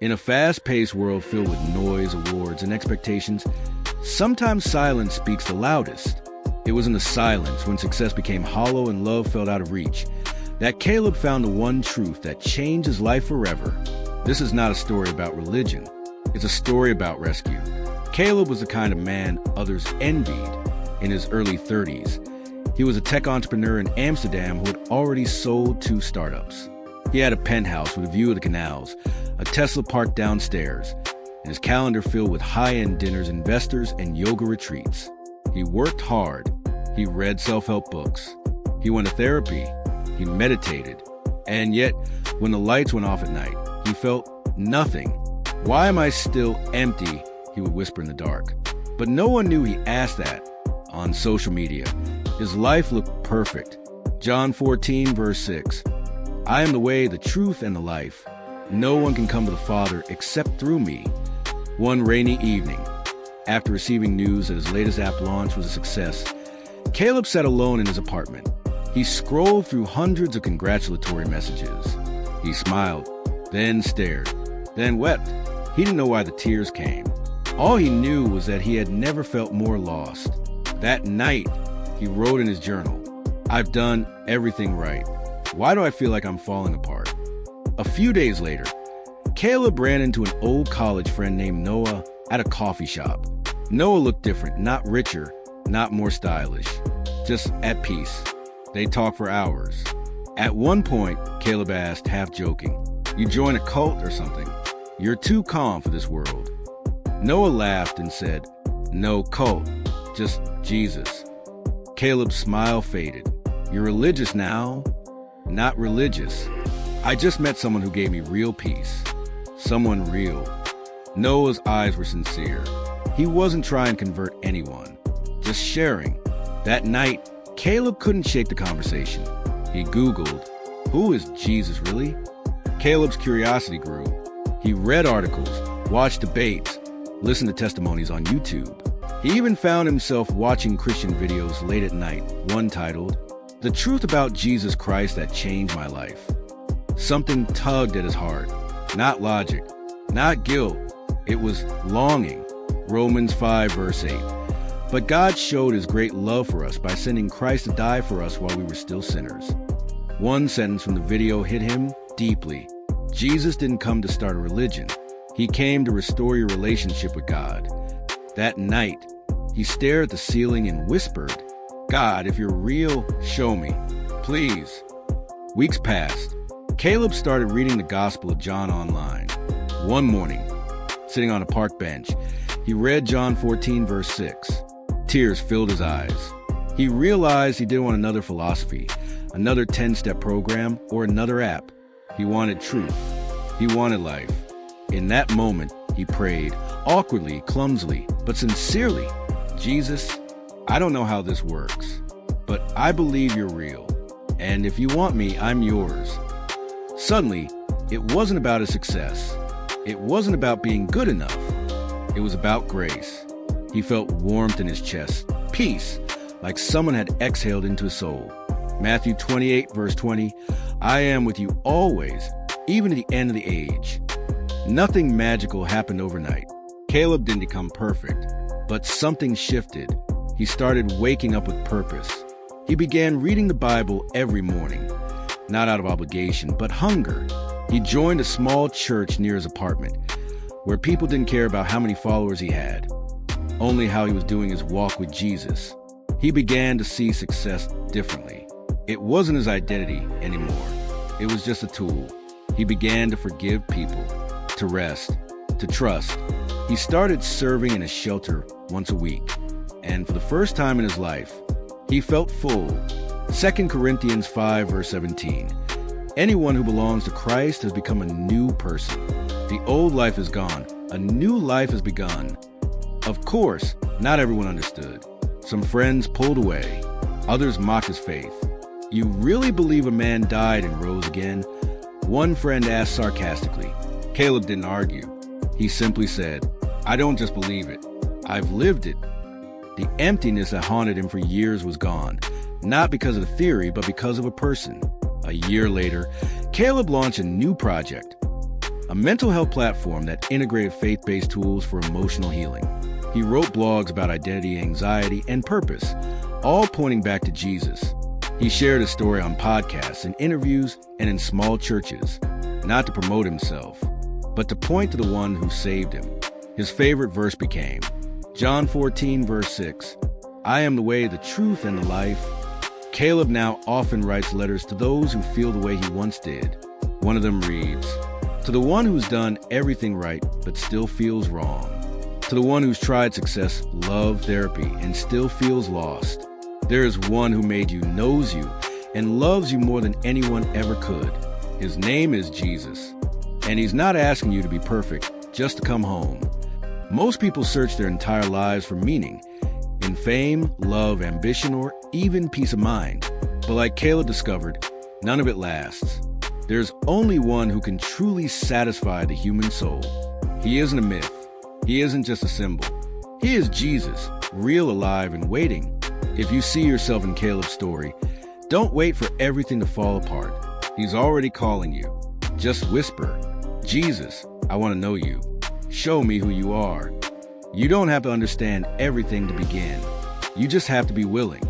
In a fast-paced world filled with noise, awards, and expectations, sometimes silence speaks the loudest. It was in the silence, when success became hollow and love felt out of reach, that Caleb found the one truth that changed his life forever. This is not a story about religion. It's a story about rescue. Caleb was the kind of man others envied. In his early 30s, he was a tech entrepreneur in Amsterdam who had already sold 2 startups. He had a penthouse with a view of the canals, a Tesla parked downstairs, and his calendar filled with high-end dinners, investors, and yoga retreats. He worked hard. He read self-help books. He went to therapy. He meditated. And yet, when the lights went off at night, he felt nothing. "Why am I still empty?" he would whisper in the dark. But no one knew he asked that. On social media, his life looked perfect. John 14, verse 6. "I am the way, the truth, and the life. No one can come to the Father except through me." One rainy evening, after receiving news that his latest app launch was a success, Caleb sat alone in his apartment. He scrolled through hundreds of congratulatory messages. He smiled, then stared, then wept. He didn't know why the tears came. All he knew was that he had never felt more lost. That night, he wrote in his journal, "I've done everything right. Why do I feel like I'm falling apart?" A few days later, Caleb ran into an old college friend named Noah at a coffee shop. Noah looked different, not richer, not more stylish, just at peace. They talked for hours. At one point, Caleb asked, half joking, "You join a cult or something? You're too calm for this world." Noah laughed and said, "No cult, just Jesus." Caleb's smile faded. "You're religious now?" "Not religious. I just met someone who gave me real peace. Someone real." Noah's eyes were sincere. He wasn't trying to convert anyone, just sharing. That night, Caleb couldn't shake the conversation. He Googled, "Who is Jesus really?" Caleb's curiosity grew. He read articles, watched debates, listened to testimonies on YouTube. He even found himself watching Christian videos late at night, one titled, "The Truth About Jesus Christ That Changed My Life." Something tugged at his heart. Not logic, not guilt. It was longing. Romans 5, verse 8. "But God showed his great love for us by sending Christ to die for us while we were still sinners." One sentence from the video hit him deeply. Jesus didn't come to start a religion. He came to restore your relationship with God. That night, he stared at the ceiling and whispered, "God, if you're real, show me, please." Weeks passed. Caleb started reading the Gospel of John online. One morning, sitting on a park bench, he read John 14, verse 6. Tears filled his eyes. He realized he didn't want another philosophy, another 10-step program, or another app. He wanted truth. He wanted life. In that moment, he prayed, awkwardly, clumsily, but sincerely, "Jesus, I don't know how this works, but I believe you're real. And if you want me, I'm yours." Suddenly, it wasn't about his success. It wasn't about being good enough. It was about grace. He felt warmth in his chest, peace, like someone had exhaled into his soul. Matthew 28, verse 20, "I am with you always, even to the end of the age." Nothing magical happened overnight. Caleb didn't become perfect, but something shifted. He started waking up with purpose. He began reading the Bible every morning, not out of obligation, but hunger. He joined a small church near his apartment, where people didn't care about how many followers he had, only how he was doing his walk with Jesus. He began to see success differently. It wasn't his identity anymore. It was just a tool. He began to forgive people, to rest, to trust. He started serving in a shelter once a week, and for the first time in his life, he felt full. 2 Corinthians 5, verse 17. "Anyone who belongs to Christ has become a new person. The old life is gone. A new life has begun." Of course, not everyone understood. Some friends pulled away. Others mocked his faith. "You really believe a man died and rose again?" One friend asked sarcastically. Caleb didn't argue. He simply said, "I don't just believe it. I've lived it." The emptiness that haunted him for years was gone, not because of the theory, but because of a person. A year later, Caleb launched a new project, a mental health platform that integrated faith-based tools for emotional healing. He wrote blogs about identity, anxiety, and purpose, all pointing back to Jesus. He shared his story on podcasts and interviews and in small churches, not to promote himself, but to point to the one who saved him. His favorite verse became John 14, verse 6, "I am the way, the truth, and the life." Caleb now often writes letters to those who feel the way he once did. One of them reads, "To the one who's done everything right but still feels wrong. To the one who's tried success, love, therapy, and still feels lost. There is one who made you, knows you, and loves you more than anyone ever could. His name is Jesus. And he's not asking you to be perfect, just to come home." Most people search their entire lives for meaning in fame, love, ambition, or even peace of mind. But like Caleb discovered, none of it lasts. There's only one who can truly satisfy the human soul. He isn't a myth. He isn't just a symbol. He is Jesus, real, alive, and waiting. If you see yourself in Caleb's story, don't wait for everything to fall apart. He's already calling you. Just whisper, "Jesus, I want to know you. Show me who you are." You don't have to understand everything to begin. You just have to be willing.